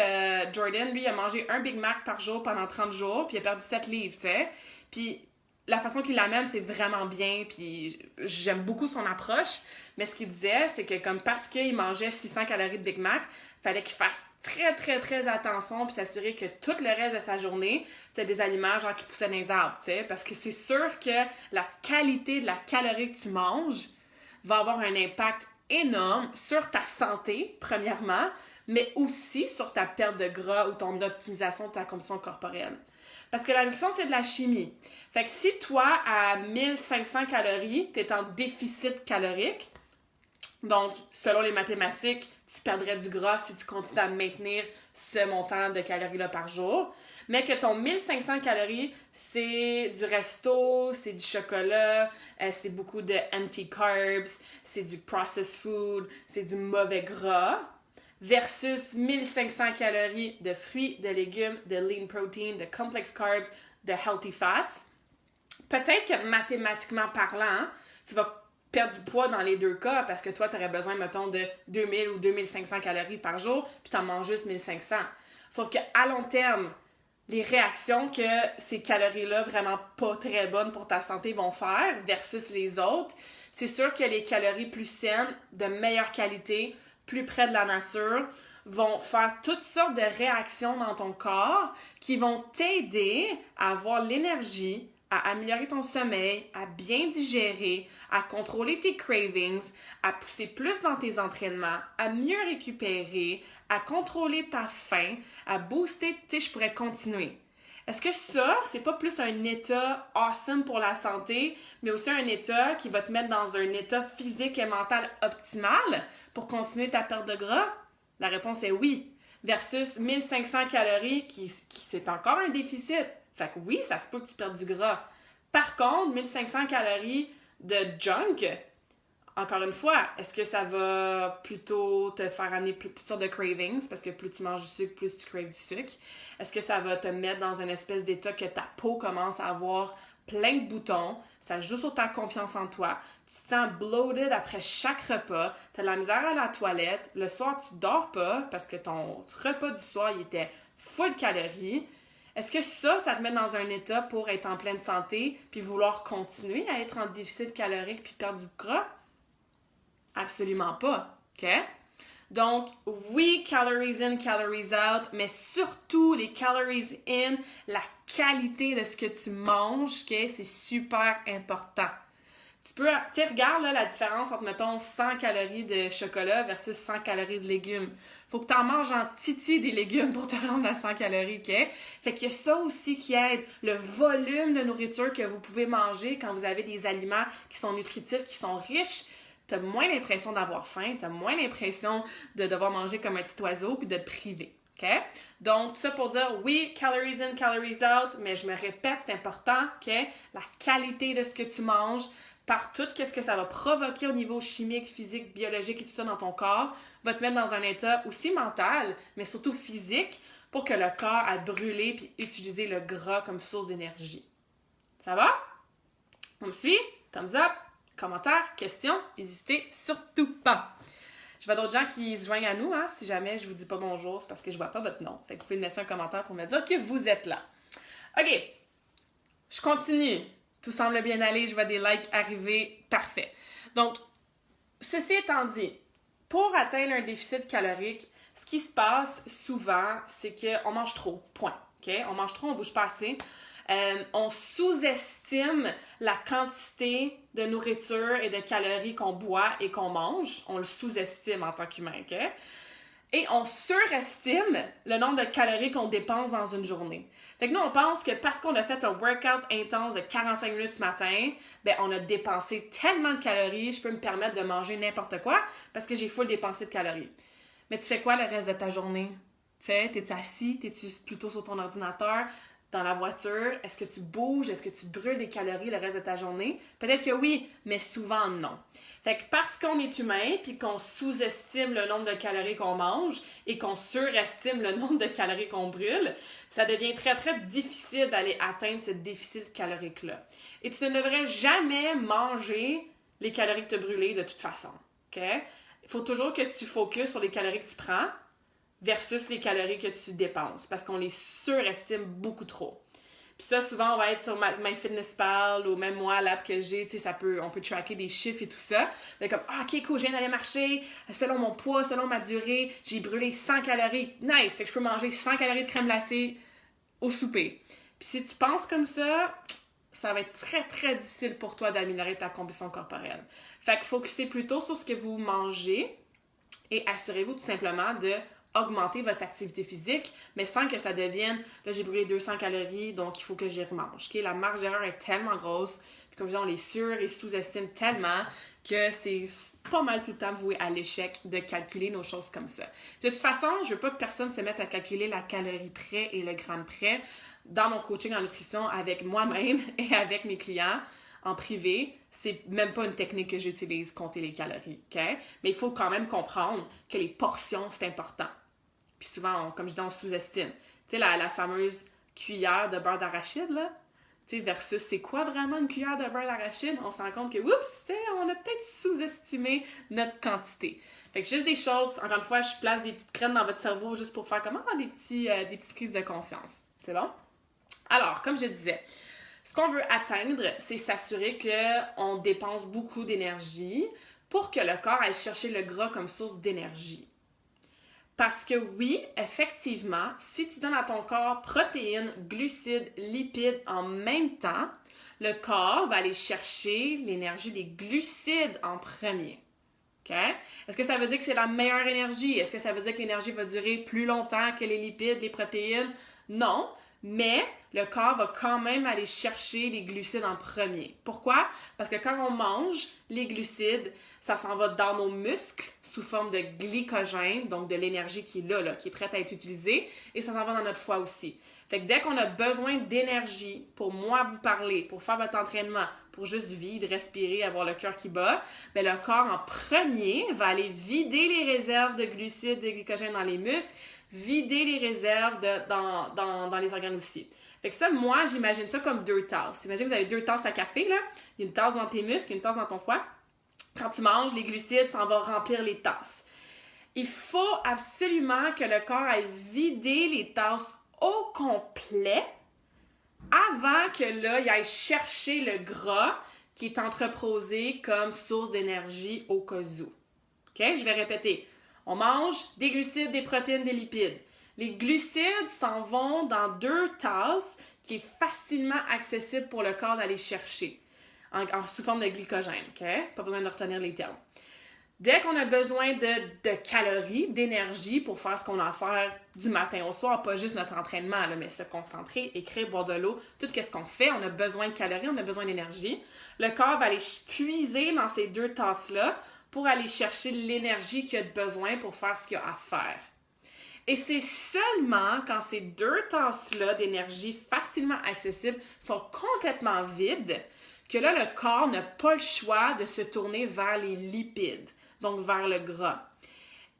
Jordan, lui, il a mangé un Big Mac par jour pendant 30 jours, puis il a perdu 7 livres, tu sais. Puis la façon qu'il l'amène, c'est vraiment bien, puis j'aime beaucoup son approche. Mais ce qu'il disait, c'est que comme parce qu'il mangeait 600 calories de Big Mac, fallait qu'il fasse très, très, très attention puis s'assurer que tout le reste de sa journée, c'est des aliments genre qui poussaient dans les arbres, tu sais. Parce que c'est sûr que la qualité de la calorie que tu manges va avoir un impact énorme sur ta santé, premièrement, mais aussi sur ta perte de gras ou ton optimisation de ta condition corporelle. Parce que la nutrition, c'est de la chimie. Fait que si toi, à 1500 calories, tu es en déficit calorique, donc, selon les mathématiques, tu perdrais du gras si tu continues à maintenir ce montant de calories-là par jour. Mais que ton 1500 calories, c'est du resto, c'est du chocolat, c'est beaucoup de empty carbs, c'est du processed food, c'est du mauvais gras. Versus 1500 calories de fruits, de légumes, de lean protein, de complex carbs, de healthy fats. Peut-être que mathématiquement parlant, tu vas perdre du poids dans les deux cas parce que toi, tu aurais besoin, mettons, de 2000 ou 2500 calories par jour, puis tu en manges juste 1500. Sauf qu'à long terme, les réactions que ces calories-là, vraiment pas très bonnes pour ta santé, vont faire versus les autres, c'est sûr que les calories plus saines, de meilleure qualité, plus près de la nature, vont faire toutes sortes de réactions dans ton corps qui vont t'aider à avoir l'énergie, à améliorer ton sommeil, à bien digérer, à contrôler tes cravings, à pousser plus dans tes entraînements, à mieux récupérer, à contrôler ta faim, à booster, tu sais, je pourrais continuer. Est-ce que ça, c'est pas plus un état awesome pour la santé, mais aussi un état qui va te mettre dans un état physique et mental optimal pour continuer ta perte de gras? La réponse est oui. Versus 1500 calories qui c'est encore un déficit. Fait que oui, ça se peut que tu perdes du gras. Par contre, 1500 calories de junk, encore une fois, est-ce que ça va plutôt te faire amener toutes sortes de cravings? Parce que plus tu manges du sucre, plus tu craves du sucre. Est-ce que ça va te mettre dans une espèce d'état que ta peau commence à avoir plein de boutons? Ça joue sur ta confiance en toi. Tu te sens bloated après chaque repas. Tu as de la misère à la toilette. Le soir, tu dors pas parce que ton repas du soir, il était full calories. Est-ce que ça te met dans un état pour être en pleine santé puis vouloir continuer à être en déficit calorique puis perdre du gras? Absolument pas, OK? Donc, oui, calories in, calories out, mais surtout les calories in, la qualité de ce que tu manges, OK? C'est super important. Tu peux, tu sais, regarde là, la différence entre, mettons, 100 calories de chocolat versus 100 calories de légumes. Faut que tu en manges en titi des légumes pour te rendre à 100 calories, OK? Fait qu'il y a ça aussi qui aide, le volume de nourriture que vous pouvez manger quand vous avez des aliments qui sont nutritifs, qui sont riches. Tu as moins l'impression d'avoir faim, tu as moins l'impression de devoir manger comme un petit oiseau puis de te priver. OK? Donc, tout ça pour dire, oui, calories in, calories out, mais je me répète, c'est important, OK? La qualité de ce que tu manges, par tout, qu'est-ce que ça va provoquer au niveau chimique, physique, biologique et tout ça dans ton corps, va te mettre dans un état aussi mental, mais surtout physique, pour que le corps aille brûler puis utiliser le gras comme source d'énergie. Ça va? On me suit? Thumbs up, commentaires, questions, n'hésitez surtout pas. Je vois d'autres gens qui se joignent à nous, hein. Si jamais je vous dis pas bonjour, c'est parce que je vois pas votre nom. Fait que vous pouvez me laisser un commentaire pour me dire que vous êtes là. OK, je continue. Tout semble bien aller, je vois des likes arriver. Parfait. Donc, ceci étant dit, pour atteindre un déficit calorique, ce qui se passe souvent, c'est qu'on mange trop. Point. Okay? On mange trop, on bouge pas assez. On sous-estime la quantité de nourriture et de calories qu'on boit et qu'on mange. On le sous-estime en tant qu'humain. Okay? Et on surestime le nombre de calories qu'on dépense dans une journée. Fait que nous, on pense que parce qu'on a fait un workout intense de 45 minutes ce matin, ben on a dépensé tellement de calories, je peux me permettre de manger n'importe quoi parce que j'ai full dépensé de calories. Mais tu fais quoi le reste de ta journée? Tu sais, t'es-tu assis? T'es-tu plutôt sur ton ordinateur? Dans la voiture? Est-ce que tu bouges? Est-ce que tu brûles des calories le reste de ta journée? Peut-être que oui, mais souvent non. Fait que parce qu'on est humain puis qu'on sous-estime le nombre de calories qu'on mange et qu'on surestime le nombre de calories qu'on brûle, ça devient très, très difficile d'aller atteindre ce déficit calorique-là. Et tu ne devrais jamais manger les calories que tu as brûlées de toute façon. OK? Il faut toujours que tu focuses sur les calories que tu prends versus les calories que tu dépenses parce qu'on les surestime beaucoup trop. Puis ça, souvent, on va être sur MyFitnessPal ou même moi, l'app que j'ai, tu sais, on peut tracker des chiffres et tout ça. Fait comme, OK, cool, je viens d'aller marcher, selon mon poids, selon ma durée, j'ai brûlé 100 calories. Nice! Fait que je peux manger 100 calories de crème glacée au souper. Puis si tu penses comme ça va être très, très difficile pour toi d'améliorer ta composition corporelle. Fait que focussez plutôt sur ce que vous mangez et assurez-vous tout simplement de augmenter votre activité physique, mais sans que ça devienne, là j'ai brûlé 200 calories, donc il faut que j'y remange. Okay? La marge d'erreur est tellement grosse, puis comme je dis, on les sur- et sous-estime tellement que c'est pas mal tout le temps voué à l'échec de calculer nos choses comme ça. De toute façon, je veux pas que personne se mette à calculer la calorie près et le gramme près. Dans mon coaching en nutrition avec moi-même et avec mes clients, en privé, c'est même pas une technique que j'utilise, compter les calories, OK? Mais il faut quand même comprendre que les portions, c'est important. Puis souvent, comme je dis, on sous-estime. Tu sais, la fameuse cuillère de beurre d'arachide, là, tu sais, versus c'est quoi vraiment une cuillère de beurre d'arachide? On se rend compte que, oups, tu sais, on a peut-être sous-estimé notre quantité. Fait que juste des choses, encore une fois, je place des petites graines dans votre cerveau juste pour faire comment? Des petites prises de conscience. C'est bon? Alors, comme je disais, ce qu'on veut atteindre, c'est s'assurer qu'on dépense beaucoup d'énergie pour que le corps aille chercher le gras comme source d'énergie. Parce que oui, effectivement, si tu donnes à ton corps protéines, glucides, lipides en même temps, le corps va aller chercher l'énergie des glucides en premier. OK? Est-ce que ça veut dire que c'est la meilleure énergie? Est-ce que ça veut dire que l'énergie va durer plus longtemps que les lipides, les protéines? Non, mais le corps va quand même aller chercher les glucides en premier. Pourquoi? Parce que quand on mange les glucides, ça s'en va dans nos muscles sous forme de glycogène, donc de l'énergie qui est là, qui est prête à être utilisée, et ça s'en va dans notre foie aussi. Fait que dès qu'on a besoin d'énergie pour moi vous parler, pour faire votre entraînement, pour juste vivre, respirer, avoir le cœur qui bat, bien le corps en premier va aller vider les réserves de glucides, de glycogène dans les muscles, vider les réserves dans les organes aussi. Fait que ça, moi, j'imagine ça comme 2 tasses. Imagine que vous avez 2 tasses à café, là. Il y a une tasse dans tes muscles, une tasse dans ton foie. Quand tu manges, les glucides, ça va remplir les tasses. Il faut absolument que le corps aille vider les tasses au complet avant que là, il aille chercher le gras qui est entreposé comme source d'énergie au cas où. OK? Je vais répéter. On mange des glucides, des protéines, des lipides. Les glucides s'en vont dans 2 tasses qui est facilement accessible pour le corps d'aller chercher sous forme de glycogène. OK? Pas besoin de retenir les termes. Dès qu'on a besoin de calories, d'énergie pour faire ce qu'on a à faire du matin au soir, pas juste notre entraînement, là, mais se concentrer, écrire, boire de l'eau, tout ce qu'on fait, on a besoin de calories, on a besoin d'énergie. Le corps va aller puiser dans ces 2 tasses-là pour aller chercher l'énergie qu'il a besoin pour faire ce qu'il a à faire. Et c'est seulement quand ces 2 tasses-là d'énergie facilement accessibles sont complètement vides que là, le corps n'a pas le choix de se tourner vers les lipides, donc vers le gras.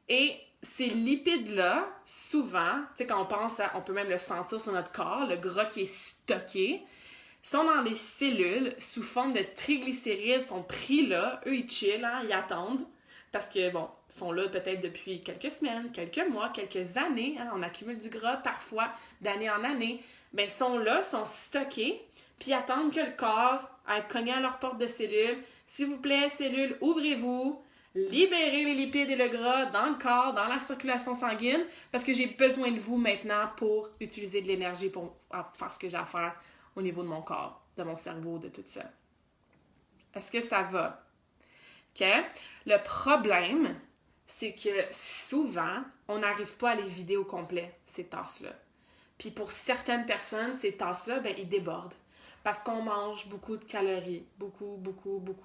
Et ces lipides-là, souvent, tu sais, quand on pense à, on peut même le sentir sur notre corps, le gras qui est stocké, sont dans des cellules sous forme de triglycérides, sont pris là, eux ils chillent, hein, ils attendent, parce que bon, ils sont là peut-être depuis quelques semaines, quelques mois, quelques années, hein, on accumule du gras parfois d'année en année, ben ils sont là, sont stockés, puis attendent que le corps aille cogner à leur porte de cellules. S'il vous plaît, cellules, ouvrez-vous, libérez les lipides et le gras dans le corps, dans la circulation sanguine, parce que j'ai besoin de vous maintenant pour utiliser de l'énergie pour faire ce que j'ai à faire au niveau de mon corps, de mon cerveau, de tout ça. Est-ce que ça va? OK? Le problème, c'est que souvent, on n'arrive pas à les vider au complet, ces tasses-là. Puis pour certaines personnes, ces tasses-là, ben, ils débordent. Parce qu'on mange beaucoup de calories. Beaucoup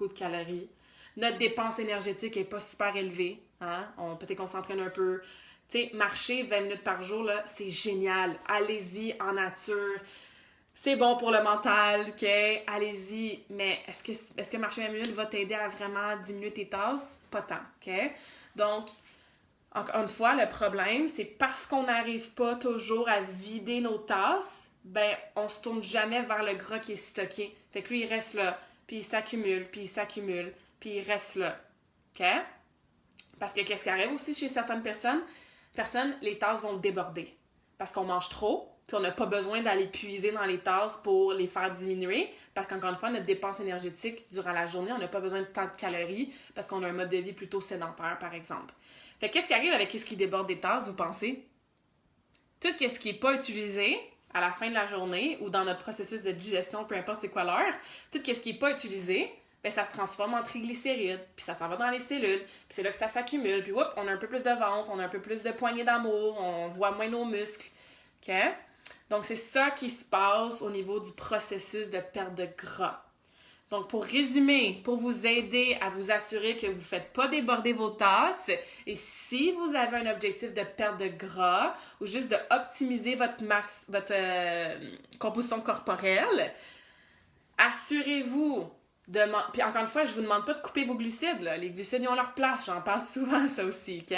de calories. Notre dépense énergétique n'est pas super élevée. Hein? Peut-être qu'on s'entraîne un peu. Tu sais, marcher 20 minutes par jour, là, c'est génial. Allez-y en nature. C'est bon pour le mental, OK? Allez-y. Mais est-ce que marcher 20 minutes va t'aider à vraiment diminuer tes tasses? Pas tant, OK? Donc, encore une fois, le problème, c'est parce qu'on n'arrive pas toujours à vider nos tasses, ben, on se tourne jamais vers le gras qui est stocké. Fait que lui, il reste là, puis il s'accumule, puis il s'accumule, puis il reste là. OK? Parce que qu'est-ce qui arrive aussi chez certaines personnes? Les tasses vont déborder. Parce qu'on mange trop, puis on n'a pas besoin d'aller puiser dans les tasses pour les faire diminuer, parce qu'encore une fois, notre dépense énergétique durant la journée, on n'a pas besoin de tant de calories, parce qu'on a un mode de vie plutôt sédentaire, par exemple. Fait qu'est-ce qui arrive avec ce qui déborde des tasses, vous pensez? Tout ce qui n'est pas utilisé à la fin de la journée ou dans notre processus de digestion, peu importe c'est quoi l'heure, tout ce qui n'est pas utilisé, ben ça se transforme en triglycérides, puis ça s'en va dans les cellules, puis c'est là que ça s'accumule, puis whoop, on a un peu plus de ventre, on a un peu plus de poignées d'amour, on voit moins nos muscles. OK? Donc, c'est ça qui se passe au niveau du processus de perte de gras. Donc, pour résumer, pour vous aider à vous assurer que vous ne faites pas déborder vos tasses, et si vous avez un objectif de perte de gras ou juste de optimiser votre masse, votre composition corporelle, assurez-vous de... Puis encore une fois, je ne vous demande pas de couper vos glucides, là. Les glucides, ils ont leur place. J'en parle souvent, ça aussi, OK?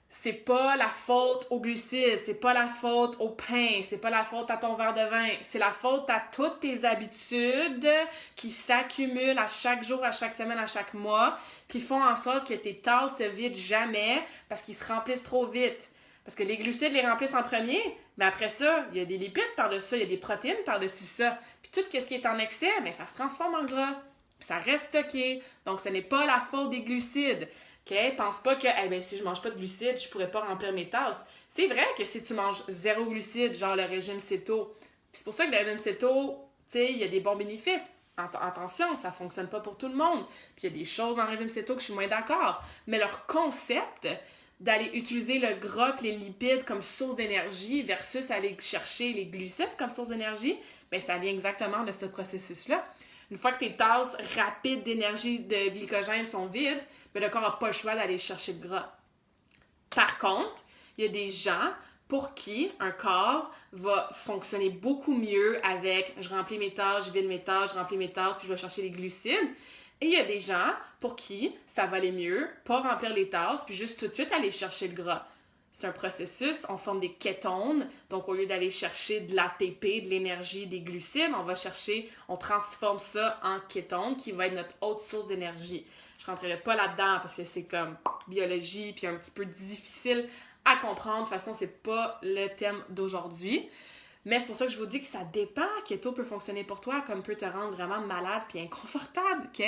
C'est pas la faute aux glucides, c'est pas la faute au pain, c'est pas la faute à ton verre de vin, c'est la faute à toutes tes habitudes qui s'accumulent à chaque jour, à chaque semaine, à chaque mois, qui font en sorte que tes tasses se vident jamais parce qu'ils se remplissent trop vite. Parce que les glucides les remplissent en premier, mais après ça, il y a des lipides par-dessus ça, il y a des protéines par-dessus ça. Puis tout ce qui est en excès, mais ça se transforme en gras, puis ça reste stocké. Donc ce n'est pas la faute des glucides. OK? Pense pas que si je mange pas de glucides, je pourrais pas remplir mes tasses. C'est vrai que si tu manges zéro glucides, genre le régime céto, c'est pour ça que le régime céto, tu sais, il y a des bons bénéfices. Attention, ça fonctionne pas pour tout le monde. Puis il y a des choses dans le régime céto que je suis moins d'accord. Mais leur concept d'aller utiliser le gras et les lipides comme source d'énergie versus aller chercher les glucides comme source d'énergie, bien, ça vient exactement de ce processus-là. Une fois que tes tasses rapides d'énergie de glycogène sont vides, bien, le corps n'a pas le choix d'aller chercher le gras. Par contre, il y a des gens pour qui un corps va fonctionner beaucoup mieux avec je remplis mes tasses, je vide mes tasses, je remplis mes tasses, puis je vais chercher les glucides. Et il y a des gens pour qui ça va aller mieux, pas remplir les tasses, puis juste tout de suite aller chercher le gras. C'est un processus, on forme des kétones, donc au lieu d'aller chercher de l'ATP, de l'énergie, des glucides, on transforme ça en kétones qui va être notre autre source d'énergie. Je ne rentrerai pas là-dedans parce que c'est comme biologie puis un petit peu difficile à comprendre. De toute façon, c'est pas le thème d'aujourd'hui. Mais c'est pour ça que je vous dis que ça dépend. Keto peut fonctionner pour toi comme peut te rendre vraiment malade puis inconfortable, OK?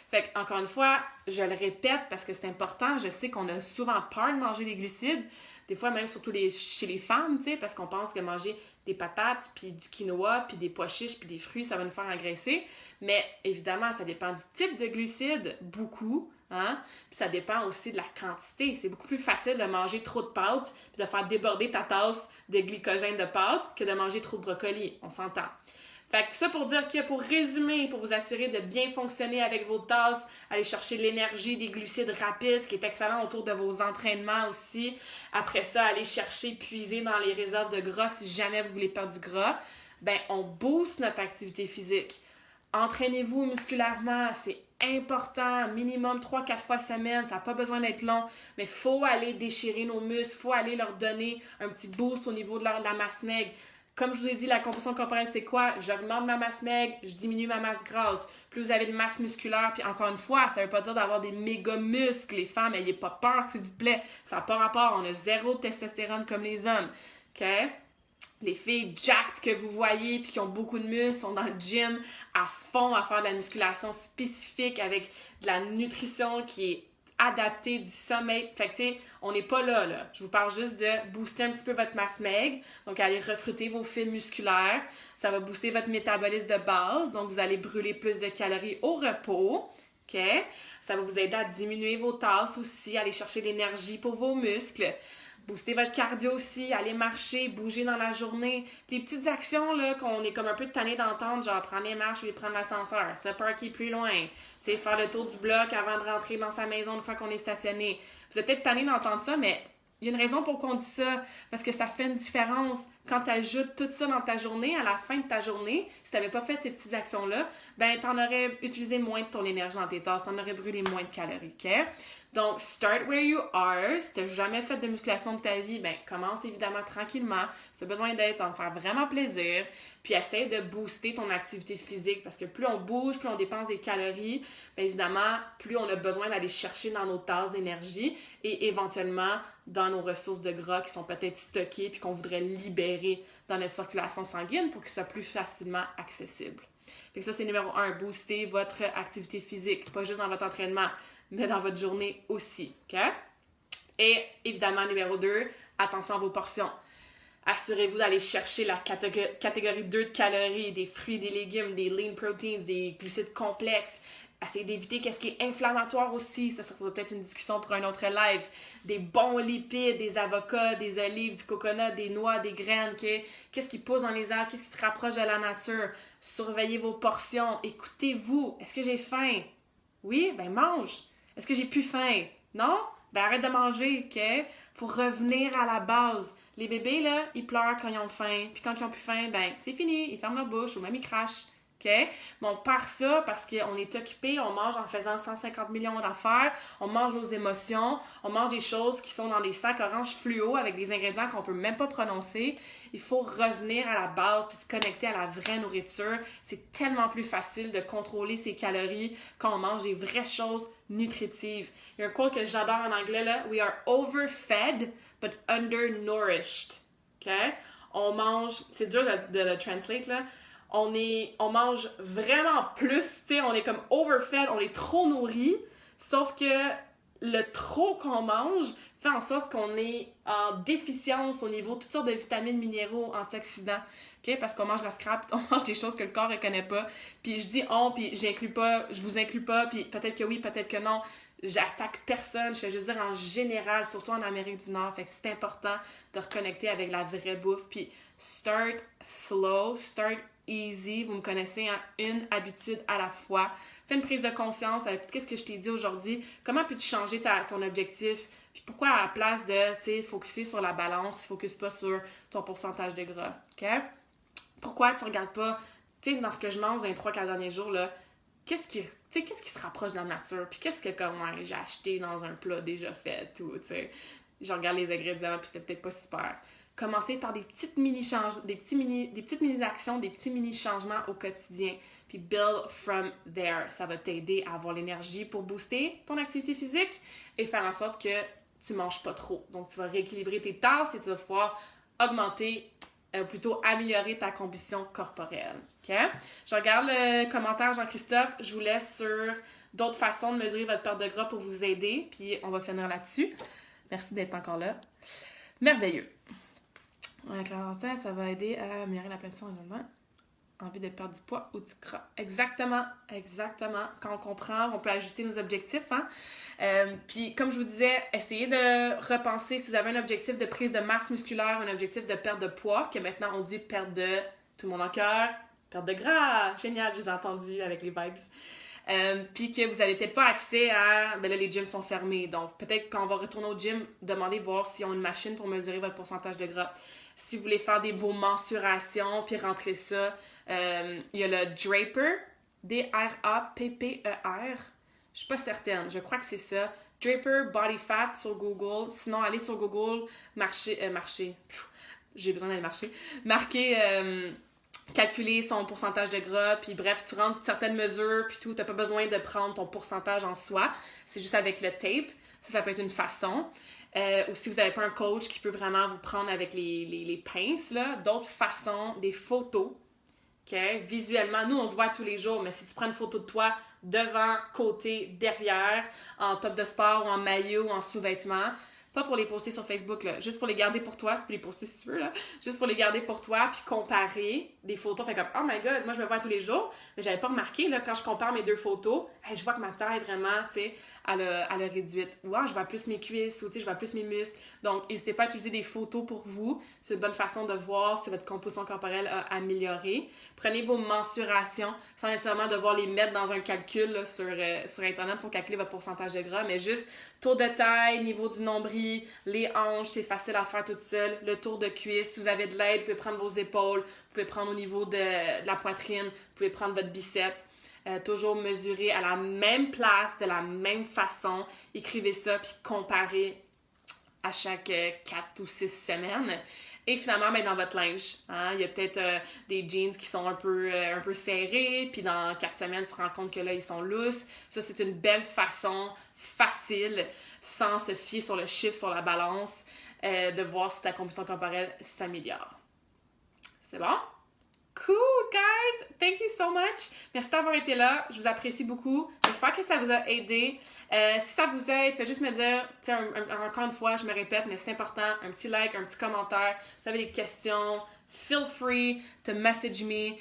Fait que, encore une fois, je le répète parce que c'est important. Je sais qu'on a souvent peur de manger des glucides. Des fois, même surtout chez les femmes, tu sais, parce qu'on pense que manger des patates, puis du quinoa, puis des pois chiches, puis des fruits, ça va nous faire engraisser. Mais évidemment, ça dépend du type de glucides, beaucoup. Hein? Puis ça dépend aussi de la quantité. C'est beaucoup plus facile de manger trop de pâtes puis de faire déborder ta tasse de glycogène de pâtes que de manger trop de brocoli. On s'entend. Fait que tout ça pour dire que pour résumer, pour vous assurer de bien fonctionner avec vos tasses, aller chercher de l'énergie, des glucides rapides, ce qui est excellent autour de vos entraînements aussi. Après ça, aller chercher, puiser dans les réserves de gras si jamais vous voulez perdre du gras. Ben, on booste notre activité physique. Entraînez-vous musculairement, c'est important, minimum 3-4 fois semaine, ça n'a pas besoin d'être long, mais il faut aller déchirer nos muscles, il faut aller leur donner un petit boost au niveau de la masse maigre. Comme je vous ai dit, la composition corporelle, c'est quoi? J'augmente ma masse maigre, je diminue ma masse grasse. Plus vous avez de masse musculaire, puis encore une fois, ça veut pas dire d'avoir des méga muscles. Les femmes, n'ayez pas peur, s'il vous plaît. Ça n'a pas rapport. On a zéro testostérone comme les hommes. OK? Les filles jacked que vous voyez puis qui ont beaucoup de muscles sont dans le gym à fond à faire de la musculation spécifique avec de la nutrition qui est adaptée, du sommeil. Fait que, tu sais, on n'est pas là. Je vous parle juste de booster un petit peu votre masse maigre. Donc, allez recruter vos fibres musculaires. Ça va booster votre métabolisme de base. Donc, vous allez brûler plus de calories au repos. OK? Ça va vous aider à diminuer vos tasses aussi, aller chercher l'énergie pour vos muscles. Booster votre cardio aussi, aller marcher, bouger dans la journée. Les petites actions là, qu'on est comme un peu tanné d'entendre, genre prendre les marches ou prendre l'ascenseur, se parker plus loin, faire le tour du bloc avant de rentrer dans sa maison une fois qu'on est stationné. Vous êtes peut-être tanné d'entendre ça, mais il y a une raison pour qu'on dit ça, parce que ça fait une différence. Quand tu ajoutes tout ça dans ta journée, à la fin de ta journée, si tu n'avais pas fait ces petites actions-là, ben tu en aurais utilisé moins de ton énergie dans tes tasses, tu en aurais brûlé moins de calories, OK? Donc, start where you are. Si tu n'as jamais fait de musculation de ta vie, ben commence évidemment tranquillement. Si tu as besoin d'aide, ça va me faire vraiment plaisir. Puis, essaie de booster ton activité physique parce que plus on bouge, plus on dépense des calories, bien évidemment, plus on a besoin d'aller chercher dans nos tasses d'énergie et éventuellement dans nos ressources de gras qui sont peut-être stockées puis qu'on voudrait libérer dans notre circulation sanguine pour que ce soit plus facilement accessible. Fait que ça, c'est numéro 1, booster votre activité physique, pas juste dans votre entraînement, mais dans votre journée aussi, OK? Et évidemment, numéro 2, attention à vos portions. Assurez-vous d'aller chercher la catégorie 2 de calories, des fruits, des légumes, des lean proteins, des glucides complexes. Essayez d'éviter qu'est-ce qui est inflammatoire aussi. Ça sera peut-être une discussion pour un autre live. Des bons lipides, des avocats, des olives, du coconut, des noix, des graines. Okay? Qu'est-ce qui pousse dans les arbres? Qu'est-ce qui se rapproche de la nature? Surveillez vos portions. Écoutez-vous. Est-ce que j'ai faim? Oui? Ben mange. Est-ce que j'ai plus faim? Non? Ben arrête de manger, OK? Faut revenir à la base. Les bébés, là, ils pleurent quand ils ont faim. Puis quand ils ont plus faim, ben c'est fini. Ils ferment leur bouche ou même ils crachent. OK? Mais on perd ça parce qu'on est occupé, on mange en faisant 150 millions d'affaires, on mange nos émotions, on mange des choses qui sont dans des sacs orange fluo avec des ingrédients qu'on peut même pas prononcer. Il faut revenir à la base puis se connecter à la vraie nourriture. C'est tellement plus facile de contrôler ses calories quand on mange des vraies choses nutritives. Il y a un quote que j'adore en anglais, là. We are overfed but undernourished. OK? On mange, c'est dur de le translate, là. On mange vraiment plus, tu sais, on est comme overfed, on est trop nourri, sauf que le trop qu'on mange fait en sorte qu'on est en déficience au niveau de toutes sortes de vitamines, minéraux, antioxydants, ok? Parce qu'on mange la scrap, on mange des choses que le corps ne connaît pas. Puis je dis on, puis je vous inclus pas, puis peut-être que oui, peut-être que non. J'attaque personne, je fais juste dire en général, surtout en Amérique du Nord. Fait que c'est important de reconnecter avec la vraie bouffe. Puis start slow, start easy. Vous me connaissez, hein? Une habitude à la fois. Fais une prise de conscience avec tout ce que je t'ai dit aujourd'hui. Comment peux-tu changer ton objectif? Puis pourquoi à la place de, tu sais, focuser sur la balance, tu ne focuses pas sur ton pourcentage de gras, OK? Pourquoi tu ne regardes pas, tu sais, dans ce que je mange dans les 3-4 derniers jours, là, qu'est-ce qui se rapproche de la nature? Puis qu'est-ce que j'ai acheté dans un plat déjà fait? Tout, tu sais. Je regarde les ingrédients, puis c'était peut-être pas super. Commencez par des petites mini-actions, des petits mini-changements au quotidien. Puis build from there. Ça va t'aider à avoir l'énergie pour booster ton activité physique et faire en sorte que tu manges pas trop. Donc, tu vas rééquilibrer tes tasses et tu vas pouvoir augmenter, plutôt améliorer ta composition corporelle. OK? Je regarde le commentaire Jean-Christophe. Je vous laisse sur d'autres façons de mesurer votre perte de gras pour vous aider. Puis, on va finir là-dessus. Merci d'être encore là. Merveilleux. Ça va aider à améliorer la position également. Envie de perdre du poids ou du gras. Exactement. Quand on comprend, on peut ajuster nos objectifs. Hein? Puis, comme je vous disais, essayez de repenser si vous avez un objectif de prise de masse musculaire, un objectif de perte de poids, que maintenant on dit perte de tout le monde en cœur, perte de gras. Génial, je vous ai entendu avec les vibes. Puis que vous n'avez peut-être pas accès à... Ben là, les gyms sont fermés. Donc, peut-être quand on va retourner au gym, demandez voir s'ils ont une machine pour mesurer votre pourcentage de gras. Si vous voulez faire vos mensurations puis rentrer ça, il y a le Draper, D-R-A-P-P-E-R. Je suis pas certaine, je crois que c'est ça. Draper Body Fat sur Google. Sinon, allez sur Google, j'ai besoin d'aller marcher. Marquer, calculer son pourcentage de gras, puis bref, tu rentres certaines mesures, puis tout. T'as pas besoin de prendre ton pourcentage en soi. C'est juste avec le tape. Ça peut être une façon. Ou si vous n'avez pas un coach qui peut vraiment vous prendre avec les pinces, là, d'autres façons, des photos. Okay? Visuellement, nous, on se voit tous les jours, mais si tu prends une photo de toi devant, côté, derrière, en top de sport ou en maillot ou en sous-vêtements, pas pour les poster sur Facebook, là, juste pour les garder pour toi, tu peux les poster si tu veux, là, juste pour les garder pour toi, puis comparer des photos, fait comme « Oh my God, moi je me vois tous les jours », mais j'avais pas remarqué, là, quand je compare mes deux photos, hey, je vois que ma taille, vraiment, tu sais, elle a réduite. Ouais, je vois plus mes cuisses, ou tu sais, je vois plus mes muscles. Donc, n'hésitez pas à utiliser des photos pour vous. C'est une bonne façon de voir si votre composition corporelle a amélioré. Prenez vos mensurations, sans nécessairement devoir les mettre dans un calcul là, sur Internet pour calculer votre pourcentage de gras, mais juste tour de taille, niveau du nombril, les hanches, c'est facile à faire toute seule. Le tour de cuisse, si vous avez de l'aide, vous pouvez prendre vos épaules, vous pouvez prendre au niveau de la poitrine, vous pouvez prendre votre biceps. Toujours mesurer à la même place, de la même façon. Écrivez ça, puis comparez à chaque 4 ou 6 semaines. Et finalement, ben, dans votre linge, hein, il y a peut-être des jeans qui sont un peu serrés, puis dans 4 semaines, tu te rends compte que là, ils sont lousses. Ça, c'est une belle façon, facile, sans se fier sur le chiffre, sur la balance, de voir si ta composition corporelle s'améliore. C'est bon? Cool, guys! Thank you so much! Merci d'avoir été là. Je vous apprécie beaucoup. J'espère que ça vous a aidé. Si ça vous aide, faites juste me dire, encore une fois, je me répète, mais c'est important, un petit like, un petit commentaire. Si vous avez des questions, feel free to message me.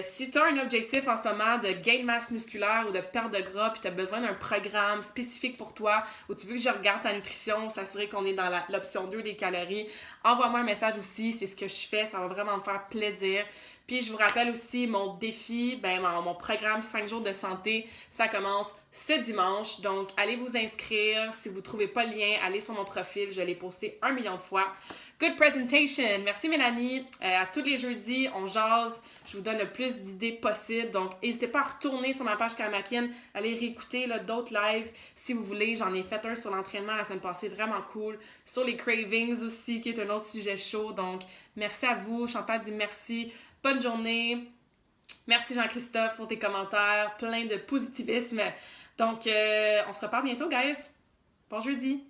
Si tu as un objectif en ce moment de gain masse musculaire ou de perte de gras, puis tu as besoin d'un programme spécifique pour toi, ou tu veux que je regarde ta nutrition, s'assurer qu'on est dans l'option 2 des calories, envoie-moi un message aussi. C'est ce que je fais. Ça va vraiment me faire plaisir. Puis je vous rappelle aussi mon défi, mon programme 5 jours de santé, ça commence ce dimanche. Donc, allez vous inscrire. Si vous ne trouvez pas le lien, allez sur mon profil. Je l'ai posté 1 million de fois. Good presentation! Merci Mélanie. À tous les jeudis, on jase. Je vous donne le plus d'idées possible. Donc, n'hésitez pas à retourner sur ma page Kamakin. Allez réécouter d'autres lives si vous voulez. J'en ai fait un sur l'entraînement la semaine passée, vraiment cool. Sur les cravings aussi, qui est un autre sujet chaud. Donc, merci à vous. Chantal dit merci. Bonne journée. Merci Jean-Christophe pour tes commentaires. Plein de positivisme. Donc, on se reparle bientôt, guys. Bon jeudi.